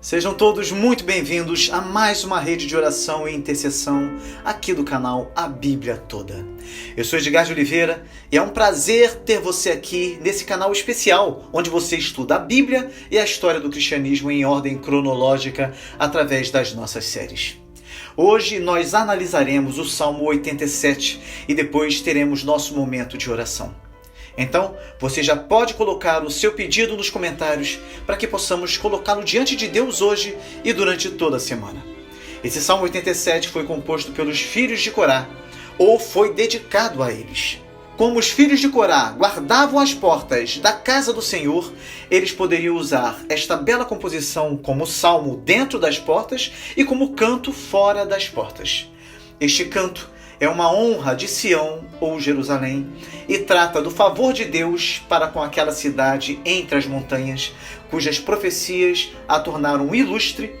Sejam todos muito bem-vindos a mais uma rede de oração e intercessão aqui do canal A Bíblia Toda. Eu sou Edgar de Oliveira e é um prazer ter você aqui nesse canal especial, onde você estuda a Bíblia e a história do cristianismo em ordem cronológica através das nossas séries. Hoje nós analisaremos o Salmo 87 e depois teremos nosso momento de oração. Então, você já pode colocar o seu pedido nos comentários para que possamos colocá-lo diante de Deus hoje e durante toda a semana. Esse Salmo 87 foi composto pelos filhos de Corá, ou foi dedicado a eles. Como os filhos de Corá guardavam as portas da casa do Senhor, eles poderiam usar esta bela composição como salmo dentro das portas e como canto fora das portas. Este canto é uma honra de Sião ou Jerusalém e trata do favor de Deus para com aquela cidade entre as montanhas, cujas profecias a tornaram ilustre,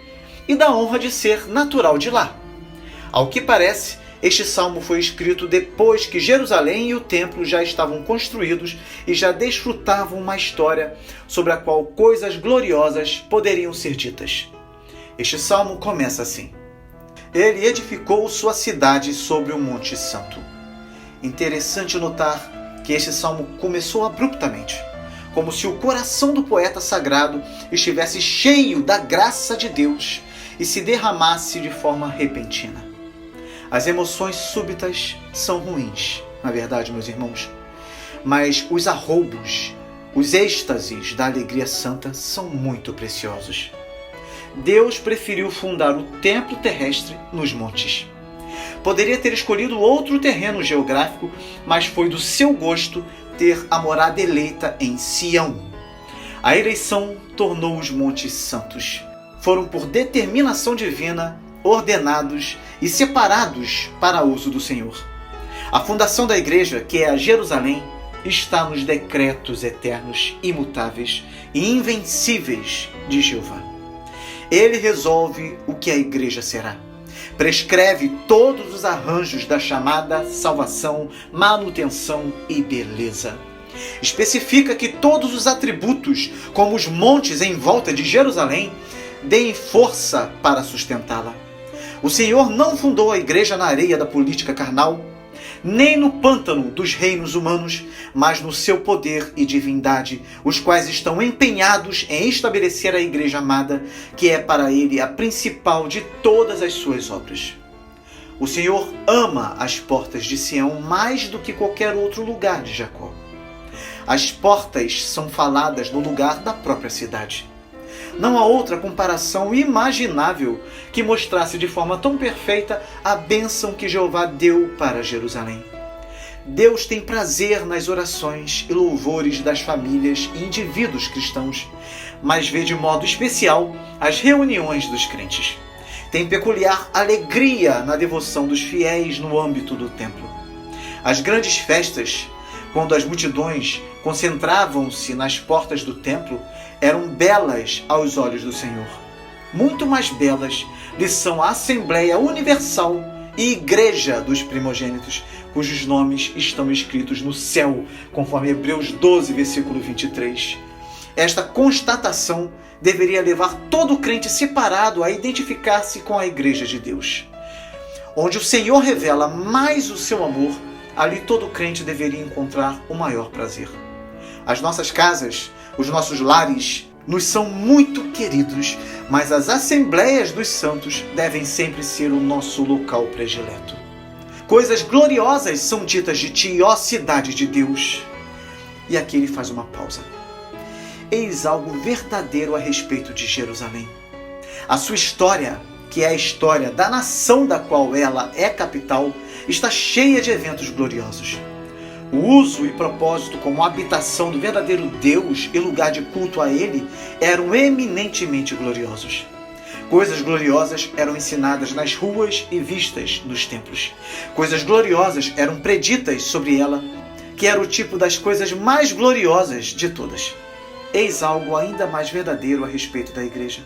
e da honra de ser natural de lá. Ao que parece, este salmo foi escrito depois que Jerusalém e o templo já estavam construídos e já desfrutavam uma história sobre a qual coisas gloriosas poderiam ser ditas. Este salmo começa assim: Ele edificou sua cidade sobre o Monte Santo. Interessante notar que este salmo começou abruptamente, como se o coração do poeta sagrado estivesse cheio da graça de Deus e se derramasse de forma repentina. As emoções súbitas são ruins, na verdade, meus irmãos, mas os arroubos, os êxtases da alegria santa são muito preciosos. Deus preferiu fundar o templo terrestre nos montes. Poderia ter escolhido outro terreno geográfico, mas foi do seu gosto ter a morada eleita em Sião. A eleição tornou os montes santos. Foram por determinação divina, ordenados e separados para uso do Senhor. A fundação da igreja, que é a Jerusalém, está nos decretos eternos, imutáveis e invencíveis de Jeová. Ele resolve o que a igreja será. Prescreve todos os arranjos da chamada salvação, manutenção e beleza. Especifica que todos os atributos, como os montes em volta de Jerusalém, deem força para sustentá-la. O Senhor não fundou a igreja na areia da política carnal, nem no pântano dos reinos humanos, mas no seu poder e divindade, os quais estão empenhados em estabelecer a igreja amada, que é para ele a principal de todas as suas obras. O Senhor ama as portas de Sião mais do que qualquer outro lugar de Jacó. As portas são faladas no lugar da própria cidade. Não há outra comparação imaginável que mostrasse de forma tão perfeita a bênção que Jeová deu para Jerusalém. Deus tem prazer nas orações e louvores das famílias e indivíduos cristãos, mas vê de modo especial as reuniões dos crentes. Tem peculiar alegria na devoção dos fiéis no âmbito do templo. As grandes festas, quando as multidões concentravam-se nas portas do templo, eram belas aos olhos do Senhor. Muito mais belas lhe são a Assembleia Universal e Igreja dos Primogênitos, cujos nomes estão escritos no céu, conforme Hebreus 12, versículo 23. Esta constatação deveria levar todo crente separado a identificar-se com a Igreja de Deus. Onde o Senhor revela mais o seu amor, ali todo crente deveria encontrar o maior prazer. As nossas casas, os nossos lares, nos são muito queridos, mas as assembleias dos santos devem sempre ser o nosso local predileto. Coisas gloriosas são ditas de ti, ó cidade de Deus. E aqui ele faz uma pausa. Eis algo verdadeiro a respeito de Jerusalém. A sua história, que é a história da nação da qual ela é capital, está cheia de eventos gloriosos. O uso e propósito como habitação do verdadeiro Deus e lugar de culto a Ele eram eminentemente gloriosos. Coisas gloriosas eram ensinadas nas ruas e vistas nos templos. Coisas gloriosas eram preditas sobre ela, que era o tipo das coisas mais gloriosas de todas. Eis algo ainda mais verdadeiro a respeito da igreja.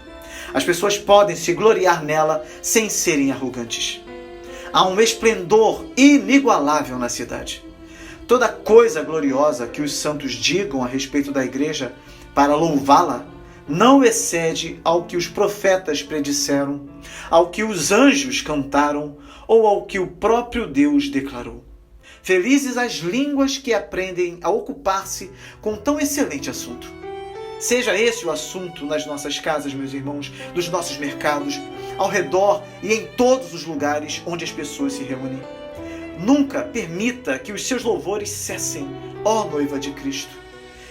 As pessoas podem se gloriar nela sem serem arrogantes. Há um esplendor inigualável na cidade. Toda coisa gloriosa que os santos digam a respeito da igreja para louvá-la não excede ao que os profetas predisseram, ao que os anjos cantaram ou ao que o próprio Deus declarou. Felizes as línguas que aprendem a ocupar-se com tão excelente assunto. Seja esse o assunto nas nossas casas, meus irmãos, dos nossos mercados, ao redor e em todos os lugares onde as pessoas se reúnem. Nunca permita que os seus louvores cessem, ó noiva de Cristo,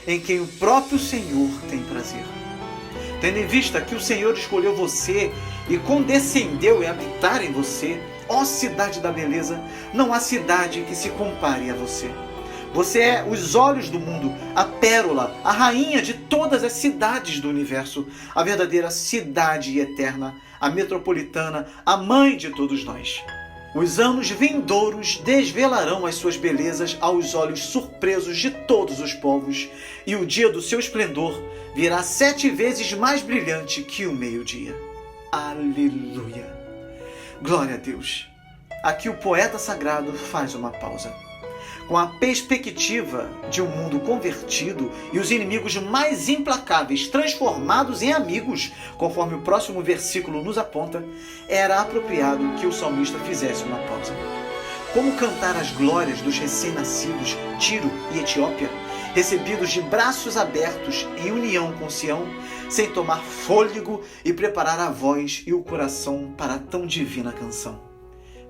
em quem o próprio Senhor tem prazer. Tendo em vista que o Senhor escolheu você e condescendeu em habitar em você, ó cidade da beleza, não há cidade que se compare a você. Você é os olhos do mundo, a pérola, a rainha de todas as cidades do universo, a verdadeira cidade eterna, a metropolitana, a mãe de todos nós. Os anos vindouros desvelarão as suas belezas aos olhos surpresos de todos os povos, e o dia do seu esplendor virá 7 vezes mais brilhante que o meio-dia. Aleluia! Glória a Deus! Aqui o poeta sagrado faz uma pausa. Com a perspectiva de um mundo convertido e os inimigos mais implacáveis transformados em amigos, conforme o próximo versículo nos aponta, era apropriado que o salmista fizesse uma pausa. Como cantar as glórias dos recém-nascidos Tiro e Etiópia, recebidos de braços abertos em união com Sião, sem tomar fôlego e preparar a voz e o coração para tão divina canção?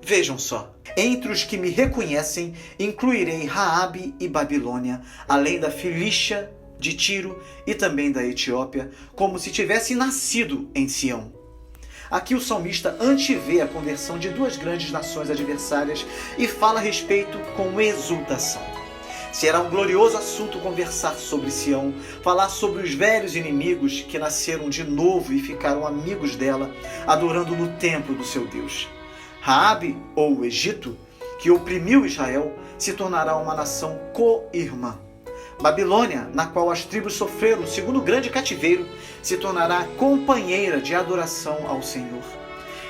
Vejam só, entre os que me reconhecem, incluirei Raabe e Babilônia, além da Filístia, de Tiro e também da Etiópia, como se tivessem nascido em Sião. Aqui o salmista antevê a conversão de 2 grandes nações adversárias e fala a respeito com exultação. Será um glorioso assunto conversar sobre Sião, falar sobre os velhos inimigos que nasceram de novo e ficaram amigos dela, adorando no templo do seu Deus. Raabe, ou o Egito, que oprimiu Israel, se tornará uma nação co-irmã. Babilônia, na qual as tribos sofreram o 2º grande cativeiro, se tornará companheira de adoração ao Senhor.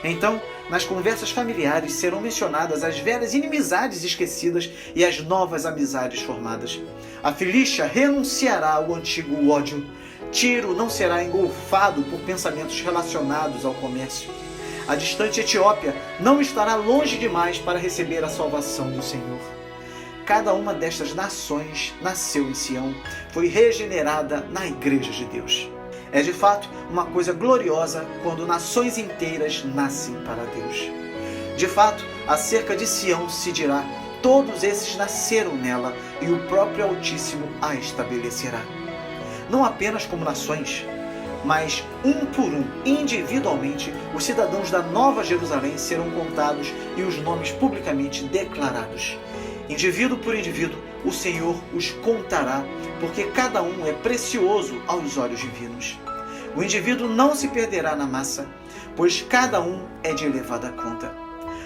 Então, nas conversas familiares serão mencionadas as velhas inimizades esquecidas e as novas amizades formadas. A Filístia renunciará ao antigo ódio. Tiro não será engolfado por pensamentos relacionados ao comércio. A distante Etiópia não estará longe demais para receber a salvação do Senhor. Cada uma destas nações nasceu em Sião, foi regenerada na Igreja de Deus. É de fato uma coisa gloriosa quando nações inteiras nascem para Deus. De fato, acerca de Sião se dirá: todos esses nasceram nela e o próprio Altíssimo a estabelecerá. Não apenas como nações, mas um por um, individualmente, os cidadãos da Nova Jerusalém serão contados e os nomes publicamente declarados. Indivíduo por indivíduo, o Senhor os contará, porque cada um é precioso aos olhos divinos. O indivíduo não se perderá na massa, pois cada um é de elevada conta.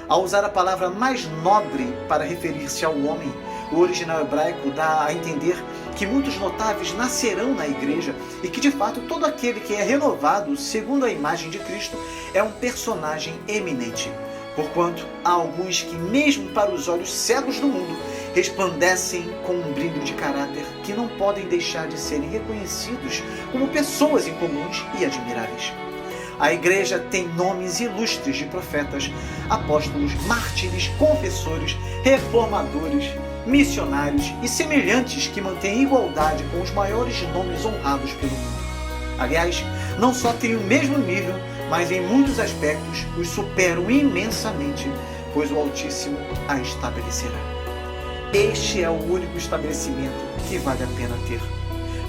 Ao usar a palavra mais nobre para referir-se ao homem, o original hebraico dá a entender que muitos notáveis nascerão na igreja e que, de fato, todo aquele que é renovado segundo a imagem de Cristo é um personagem eminente. Porquanto há alguns que, mesmo para os olhos cegos do mundo, resplandecem com um brilho de caráter que não podem deixar de serem reconhecidos como pessoas incomuns e admiráveis. A igreja tem nomes ilustres de profetas, apóstolos, mártires, confessores, reformadores, missionários e semelhantes que mantêm igualdade com os maiores nomes honrados pelo mundo. Aliás, não só têm o mesmo nível, mas em muitos aspectos os superam imensamente, pois o Altíssimo a estabelecerá. Este é o único estabelecimento que vale a pena ter.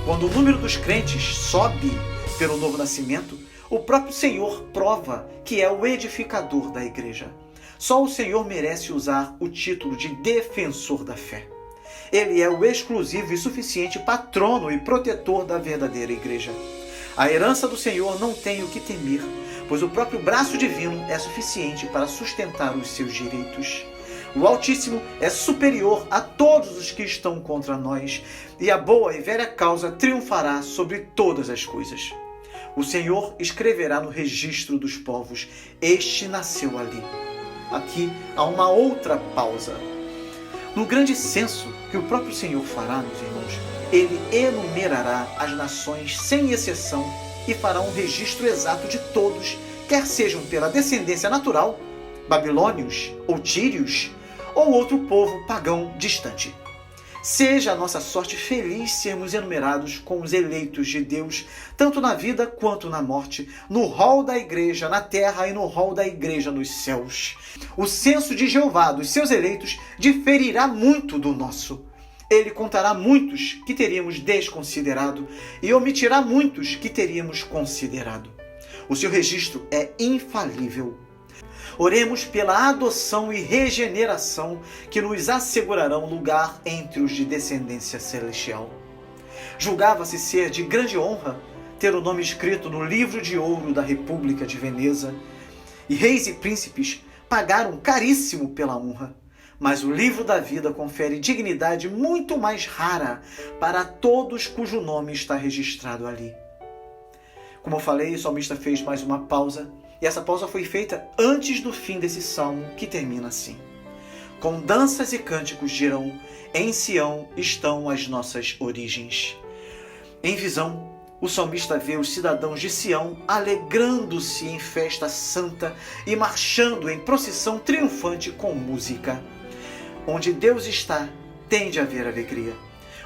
Quando o número dos crentes sobe pelo novo nascimento, o próprio Senhor prova que é o edificador da igreja. Só o Senhor merece usar o título de defensor da fé. Ele é o exclusivo e suficiente patrono e protetor da verdadeira igreja. A herança do Senhor não tem o que temer, pois o próprio braço divino é suficiente para sustentar os seus direitos. O Altíssimo é superior a todos os que estão contra nós, e a boa e velha causa triunfará sobre todas as coisas. O Senhor escreverá no registro dos povos: este nasceu ali. Aqui há uma outra pausa. No grande censo que o próprio Senhor fará, meus irmãos, ele enumerará as nações sem exceção e fará um registro exato de todos, quer sejam pela descendência natural, babilônios ou tírios, ou outro povo pagão distante. Seja a nossa sorte feliz sermos enumerados com os eleitos de Deus, tanto na vida quanto na morte, no rol da igreja na terra e no rol da igreja nos céus. O censo de Jeová dos seus eleitos diferirá muito do nosso. Ele contará muitos que teríamos desconsiderado e omitirá muitos que teríamos considerado. O seu registro é infalível. Oremos pela adoção e regeneração que nos assegurarão lugar entre os de descendência celestial. Julgava-se ser de grande honra ter o nome escrito no livro de ouro da República de Veneza, e reis e príncipes pagaram caríssimo pela honra. Mas o livro da vida confere dignidade muito mais rara para todos cujo nome está registrado ali. Como eu falei, o salmista fez mais uma pausa, e essa pausa foi feita antes do fim desse salmo, que termina assim: com danças e cânticos dirão, em Sião estão as nossas origens. Em visão, o salmista vê os cidadãos de Sião alegrando-se em festa santa e marchando em procissão triunfante com música. Onde Deus está, tem de haver alegria.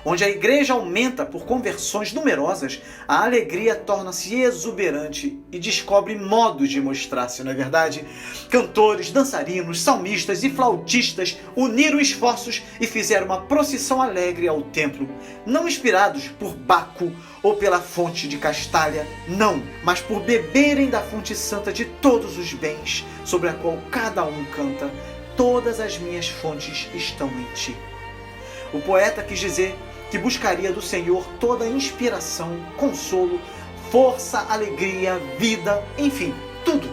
Onde a igreja aumenta por conversões numerosas, a alegria torna-se exuberante e descobre modos de mostrar-se, não é verdade? Cantores, dançarinos, salmistas e flautistas uniram esforços e fizeram uma procissão alegre ao templo, não inspirados por Baco ou pela fonte de Castalha, não, mas por beberem da fonte santa de todos os bens, sobre a qual cada um canta: todas as minhas fontes estão em ti. O poeta quis dizer que buscaria do Senhor toda inspiração, consolo, força, alegria, vida, enfim, tudo.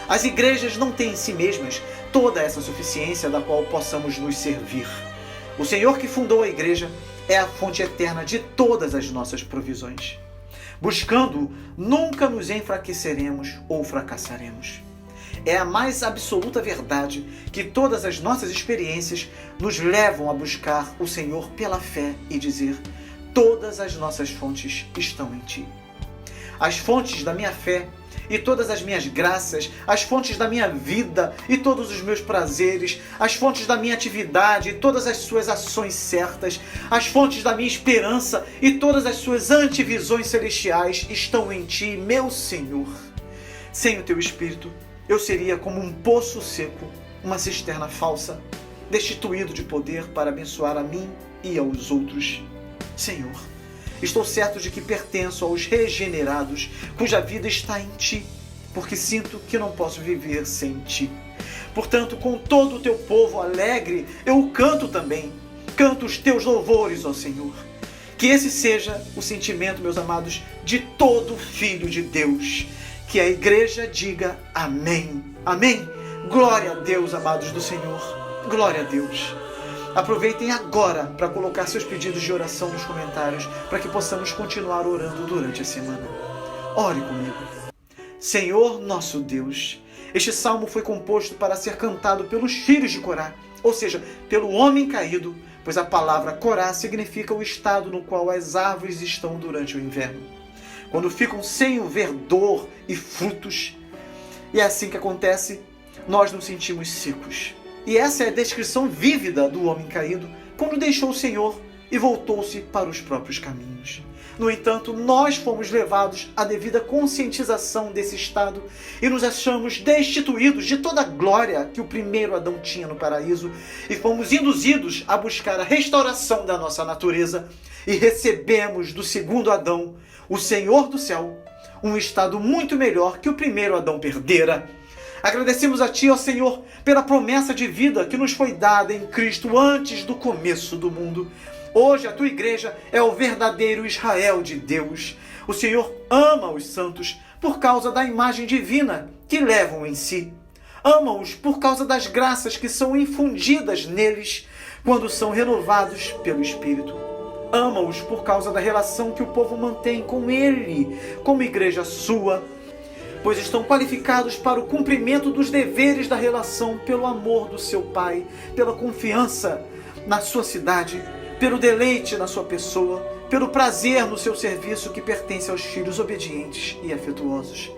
As igrejas não têm em si mesmas toda essa suficiência da qual possamos nos servir. O Senhor que fundou a igreja é a fonte eterna de todas as nossas provisões. Buscando-o, nunca nos enfraqueceremos ou fracassaremos. É a mais absoluta verdade que todas as nossas experiências nos levam a buscar o Senhor pela fé e dizer: todas as nossas fontes estão em ti. As fontes da minha fé e todas as minhas graças, as fontes da minha vida e todos os meus prazeres, as fontes da minha atividade e todas as suas ações certas, as fontes da minha esperança e todas as suas antevisões celestiais estão em ti, meu Senhor. Sem o teu Espírito, eu seria como um poço seco, uma cisterna falsa, destituído de poder para abençoar a mim e aos outros. Senhor, estou certo de que pertenço aos regenerados, cuja vida está em ti, porque sinto que não posso viver sem ti. Portanto, com todo o teu povo alegre, eu o canto também. Canto os teus louvores, ó Senhor. Que esse seja o sentimento, meus amados, de todo filho de Deus. Que a igreja diga amém. Amém. Glória a Deus, amados do Senhor. Glória a Deus. Aproveitem agora para colocar seus pedidos de oração nos comentários, para que possamos continuar orando durante a semana. Ore comigo. Senhor nosso Deus, este salmo foi composto para ser cantado pelos filhos de Corá, ou seja, pelo homem caído, pois a palavra Corá significa o estado no qual as árvores estão durante o inverno, quando ficam sem o verdor e frutos. E é assim que acontece, nós nos sentimos secos. E essa é a descrição vívida do homem caído, quando deixou o Senhor e voltou-se para os próprios caminhos. No entanto, nós fomos levados à devida conscientização desse estado e nos achamos destituídos de toda a glória que o primeiro Adão tinha no paraíso e fomos induzidos a buscar a restauração da nossa natureza e recebemos do segundo Adão, o Senhor do céu, um estado muito melhor que o primeiro Adão perdera. Agradecemos a Ti, ó Senhor, pela promessa de vida que nos foi dada em Cristo antes do começo do mundo. Hoje a Tua igreja é o verdadeiro Israel de Deus. O Senhor ama os santos por causa da imagem divina que levam em si. Ama-os por causa das graças que são infundidas neles quando são renovados pelo Espírito. Ama-os por causa da relação que o povo mantém com Ele, como igreja sua, pois estão qualificados para o cumprimento dos deveres da relação pelo amor do seu Pai, pela confiança na sua cidade, pelo deleite na sua pessoa, pelo prazer no seu serviço que pertence aos filhos obedientes e afetuosos.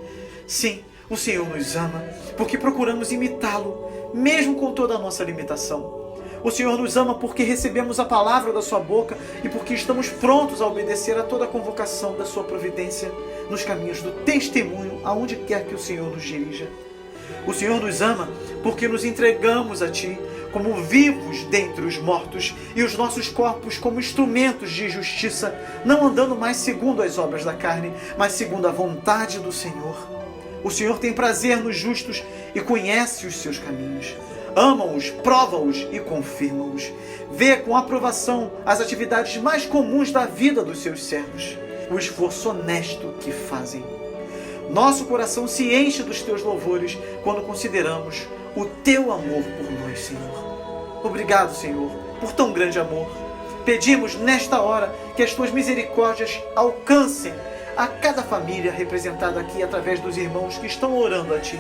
Sim, o Senhor nos ama, porque procuramos imitá-lo, mesmo com toda a nossa limitação. O Senhor nos ama porque recebemos a palavra da sua boca e porque estamos prontos a obedecer a toda a convocação da sua providência nos caminhos do testemunho, aonde quer que o Senhor nos dirija. O Senhor nos ama porque nos entregamos a Ti como vivos dentre os mortos e os nossos corpos como instrumentos de justiça, não andando mais segundo as obras da carne, mas segundo a vontade do Senhor. O Senhor tem prazer nos justos e conhece os seus caminhos. Ama-os, prova-os e confirma-os. Vê com aprovação as atividades mais comuns da vida dos seus servos, o esforço honesto que fazem. Nosso coração se enche dos teus louvores quando consideramos o teu amor por nós, Senhor. Obrigado, Senhor, por tão grande amor. Pedimos nesta hora que as tuas misericórdias alcancem a cada família representada aqui através dos irmãos que estão orando a Ti.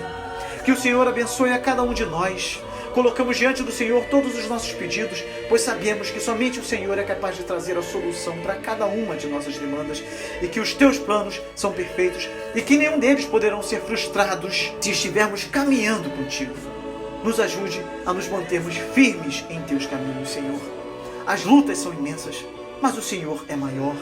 Que o Senhor abençoe a cada um de nós. Colocamos diante do Senhor todos os nossos pedidos, pois sabemos que somente o Senhor é capaz de trazer a solução para cada uma de nossas demandas e que os teus planos são perfeitos e que nenhum deles poderão ser frustrados se estivermos caminhando contigo. Nos ajude a nos mantermos firmes em teus caminhos, Senhor. As lutas são imensas, mas o Senhor é maior.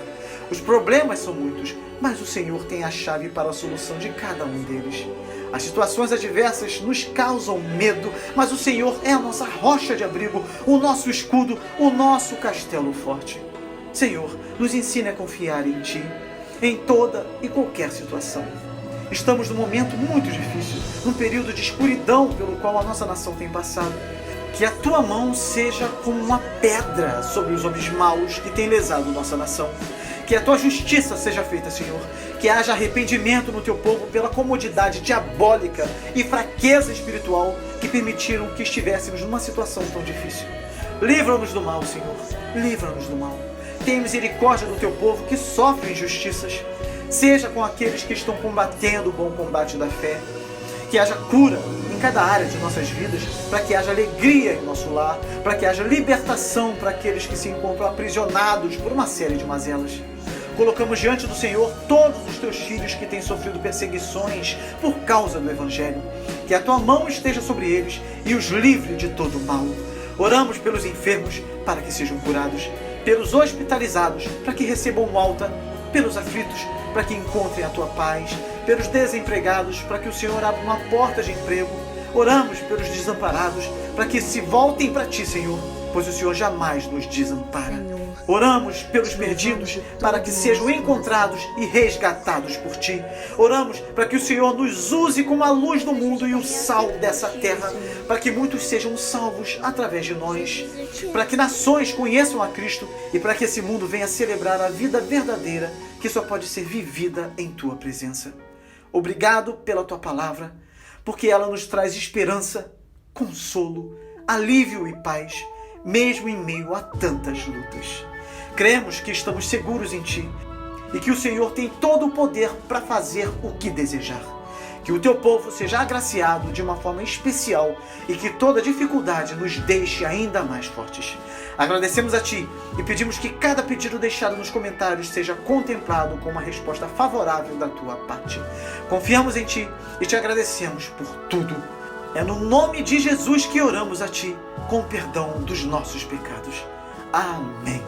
Os problemas são muitos, mas o Senhor tem a chave para a solução de cada um deles. As situações adversas nos causam medo, mas o Senhor é a nossa rocha de abrigo, o nosso escudo, o nosso castelo forte. Senhor, nos ensine a confiar em Ti, em toda e qualquer situação. Estamos num momento muito difícil, num período de escuridão pelo qual a nossa nação tem passado. Que a Tua mão seja como uma pedra sobre os homens maus que têm lesado nossa nação. Que a Tua justiça seja feita, Senhor. Que haja arrependimento no Teu povo pela comodidade diabólica e fraqueza espiritual que permitiram que estivéssemos numa situação tão difícil. Livra-nos do mal, Senhor. Livra-nos do mal. Tenha misericórdia do Teu povo que sofre injustiças. Seja com aqueles que estão combatendo o bom combate da fé. Que haja cura em cada área de nossas vidas, para que haja alegria em nosso lar, para que haja libertação para aqueles que se encontram aprisionados por uma série de mazelas. Colocamos diante do Senhor todos os Teus filhos que têm sofrido perseguições por causa do Evangelho. Que a Tua mão esteja sobre eles e os livre de todo o mal. Oramos pelos enfermos para que sejam curados, pelos hospitalizados para que recebam alta, pelos aflitos para que encontrem a Tua paz, pelos desempregados para que o Senhor abra uma porta de emprego. Oramos pelos desamparados para que se voltem para Ti, Senhor, pois o Senhor jamais nos desampara. Oramos pelos perdidos para que sejam encontrados e resgatados por Ti. Oramos para que o Senhor nos use como a luz do mundo e o sal dessa terra, para que muitos sejam salvos através de nós, para que nações conheçam a Cristo e para que esse mundo venha celebrar a vida verdadeira que só pode ser vivida em Tua presença. Obrigado pela Tua palavra, porque ela nos traz esperança, consolo, alívio e paz, mesmo em meio a tantas lutas. Cremos que estamos seguros em Ti e que o Senhor tem todo o poder para fazer o que desejar. Que o Teu povo seja agraciado de uma forma especial e que toda dificuldade nos deixe ainda mais fortes. Agradecemos a Ti e pedimos que cada pedido deixado nos comentários seja contemplado com uma resposta favorável da Tua parte. Confiamos em Ti e Te agradecemos por tudo. É no nome de Jesus que oramos a Ti, com perdão dos nossos pecados. Amém.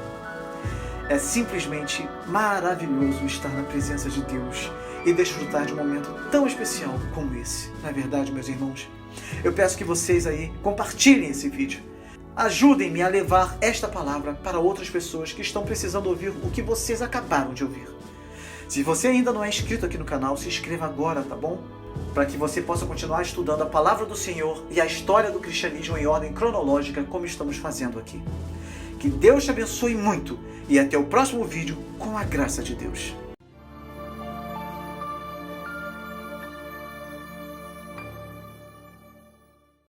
É simplesmente maravilhoso estar na presença de Deus e desfrutar de um momento tão especial como esse. Não é verdade, meus irmãos? Eu peço que vocês aí compartilhem esse vídeo. Ajudem-me a levar esta palavra para outras pessoas que estão precisando ouvir o que vocês acabaram de ouvir. Se você ainda não é inscrito aqui no canal, se inscreva agora, tá bom? Para que você possa continuar estudando a palavra do Senhor e a história do cristianismo em ordem cronológica, como estamos fazendo aqui. Que Deus te abençoe muito e até o próximo vídeo com a graça de Deus.